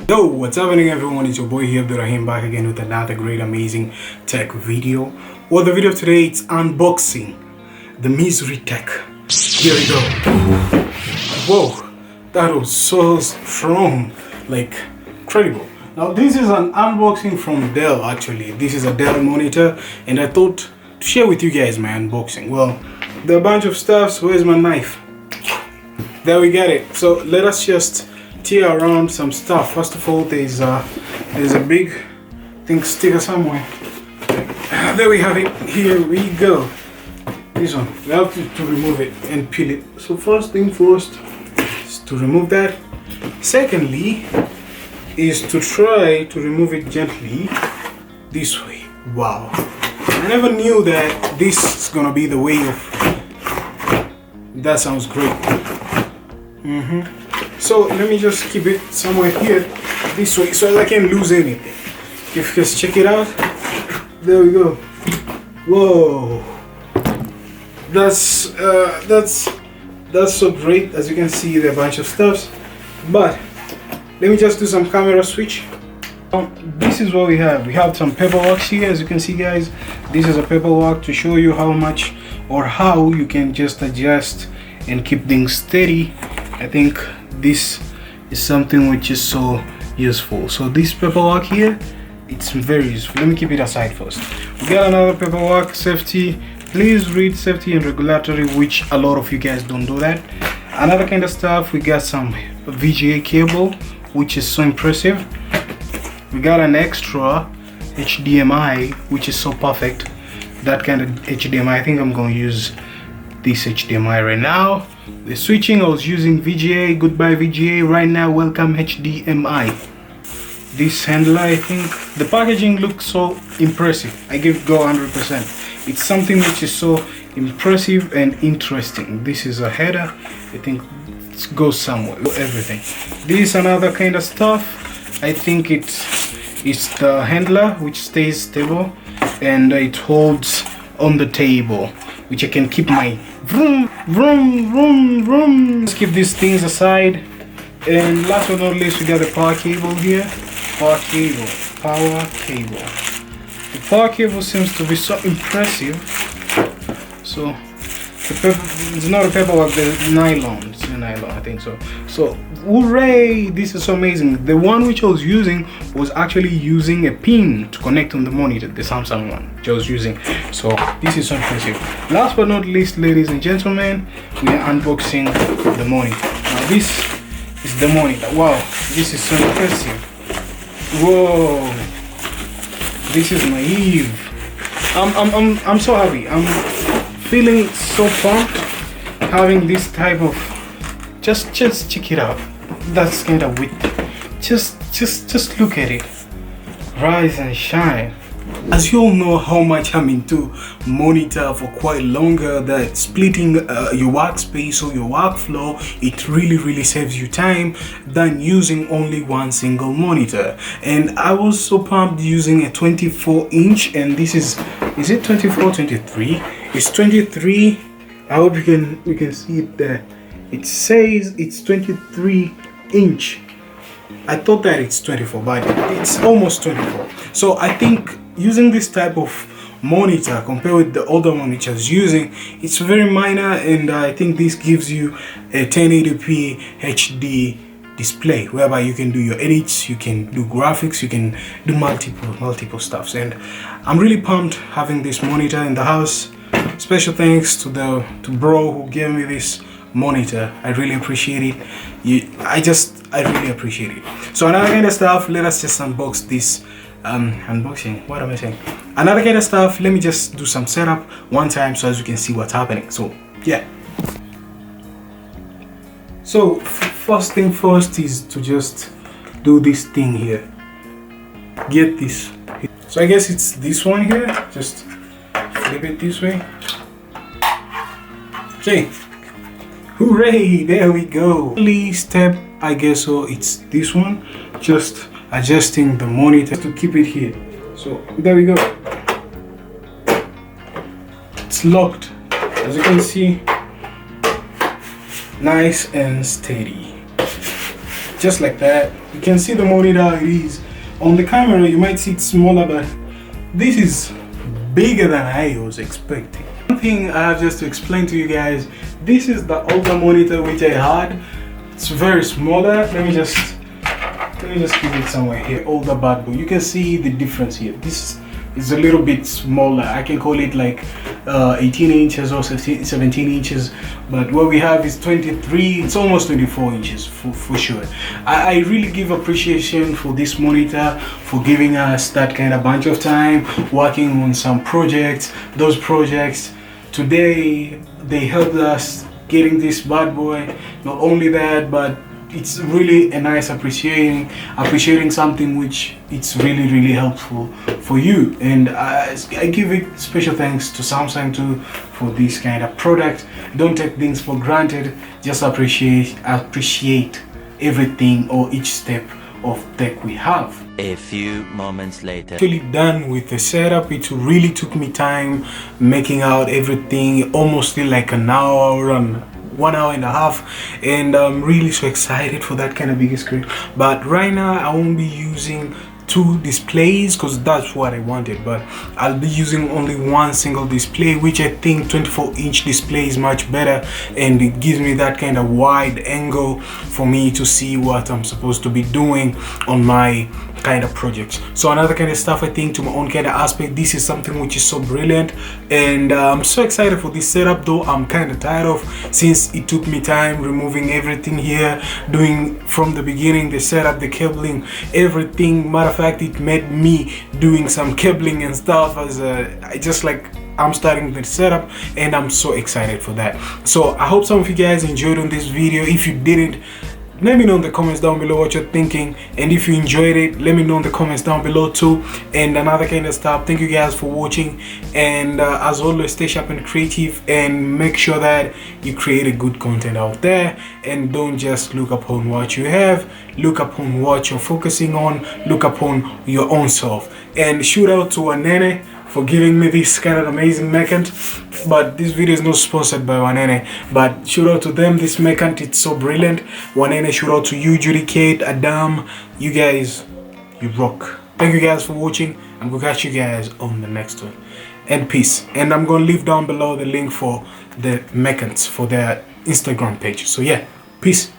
Yo, what's happening everyone? It's your boy here, Abdurrahim, back again with another great amazing tech video. Well, the video today it's unboxing the Misery Tech. Here we go. Whoa, that was so strong, like incredible. Now this is an unboxing from Dell. Actually, this is a Dell monitor, and I thought to share with you guys my unboxing. Well, there are a bunch of stuff. Where's my knife? There we get it. So let us just tear around some stuff. First of all, there's a big thing sticker somewhere. There we have it. Here we go. This one, we have to remove it and peel it. So first thing first is to remove that. Secondly is to try to remove it gently this way. Wow, I never knew that this is gonna be the way of. That sounds great. So let me just keep it somewhere here this way so I can't lose anything. If you guys check it out, there we go. Whoa, that's so great. As you can see, there are a bunch of stuffs, but let me just do some camera switch. This is what we have. We have some paperwork here. As you can see, guys, this is a paperwork to show you how much or how you can just adjust and keep things steady. I think this is something which is so useful. So this paperwork here, it's very useful. Let me keep it aside first. We got another paperwork, safety. Please read safety and regulatory, which a lot of you guys don't do that. Another kind of stuff, we got some VGA cable, which is so impressive. We got an extra HDMI, which is so perfect. That kind of HDMI, I think I'm going to use this HDMI right now. The switching, I was using VGA. Goodbye VGA. Right now, welcome HDMI. This handler, I think the packaging looks so impressive. I give go 100%. It's something which is so impressive and interesting. This is a header. I think it goes somewhere. Everything. This is another kind of stuff. I think it's the handler which stays stable and it holds on the table, which I can keep my vroom vroom vroom vroom. Let's keep these things aside. And last but not least, we got the power cable here. Power cable. The power cable seems to be so impressive. So it's not a paperwork, the nylon. It's a nylon, I think so. So hooray, this is so amazing. The one which I was using was actually using a pin to connect on the monitor, the Samsung one which I was using. So this is so impressive. Last but not least, ladies and gentlemen, we are unboxing the monitor. Now this is the monitor. Wow, this is so impressive. Whoa, this is naive. I'm so happy. I'm feeling so pumped having this type of. Just check it out. That's kind of width. Just look at it. Rise and shine. As you all know how much I'm into monitor for quite longer, that splitting your workspace or your workflow, it really saves you time than using only one single monitor. And I was so pumped using a 24-inch, and this is it 24, 23? It's 23. I hope we can see it there. It says it's 23-inch. I thought that it's 24, but it's almost 24. So I think using this type of monitor compared with the other one which I was using, it's very minor, and I think this gives you a 1080p HD display whereby you can do your edits, you can do graphics, you can do multiple stuffs. And I'm really pumped having this monitor in the house. Special thanks to bro who gave me this monitor. I really appreciate it. I really appreciate it. So another kind of stuff, let us just unbox this. Unboxing, what am I saying? Another kind of stuff, let me just do some setup one time so as you can see what's happening. So yeah, so first thing first is to just do this thing here. Get this. So I guess it's this one here. Just flip it this way. Okay, hooray, there we go. Only step, I guess so, it's this one. Just adjusting the monitor to keep it here. So there we go. It's locked, as you can see, nice and steady. just like that. You can see the monitor. It is on the camera, you might see it smaller, but this is bigger than I was expecting. One thing I have just to explain to you guys, this is the older monitor which I had. It's very smaller. Let me just keep it somewhere here. Older bad boy. You can see the difference here. This is a little bit smaller. I can call it like 18 inches or 17 inches, but what we have is 23. It's almost 24 inches for sure. I really give appreciation for this monitor for giving us that kind of bunch of time working on some projects. Those projects today, they helped us getting this bad boy. Not only that, but it's really a nice appreciating something which it's really helpful for you. And I give it special thanks to Samsung too for this kind of product. Don't take things for granted. Just appreciate everything or each step of tech we have. A few moments later. Actually done with the setup. It really took me time making out everything, almost feel like an hour and 1 hour and a half, and I'm really so excited for that kind of big screen. But right now I won't be using two displays because that's what I wanted, but I'll be using only one single display, which I think 24-inch display is much better, and it gives me that kind of wide angle for me to see what I'm supposed to be doing on my kind of projects. So another kind of stuff, I think, to my own kind of aspect, this is something which is so brilliant, and I'm so excited for this setup, though I'm kind of tired of, since it took me time removing everything here, doing from the beginning the setup, the cabling, everything. Matter of fact, it made me doing some cabling and stuff as I'm starting the setup, and I'm so excited for that. So I hope some of you guys enjoyed on this video. If you didn't, let me know in the comments down below what you're thinking, and if you enjoyed it, let me know in the comments down below too. And another kind of stuff, thank you guys for watching, and as always, stay sharp and creative, and make sure that you create a good content out there, and don't just look upon what you have, look upon what you're focusing on, look upon your own self. And shout out to Wanene for giving me this kind of amazing mechant. But this video is not sponsored by Wanene, but shout out to them. This mechant, it's so brilliant. Wanene, shout out to you, Judy, Kate, Adam. You guys, you rock. Thank you guys for watching. I'm gonna catch you guys on the next one, and peace. And I'm gonna leave down below the link for the mechants for their Instagram page. So yeah, peace.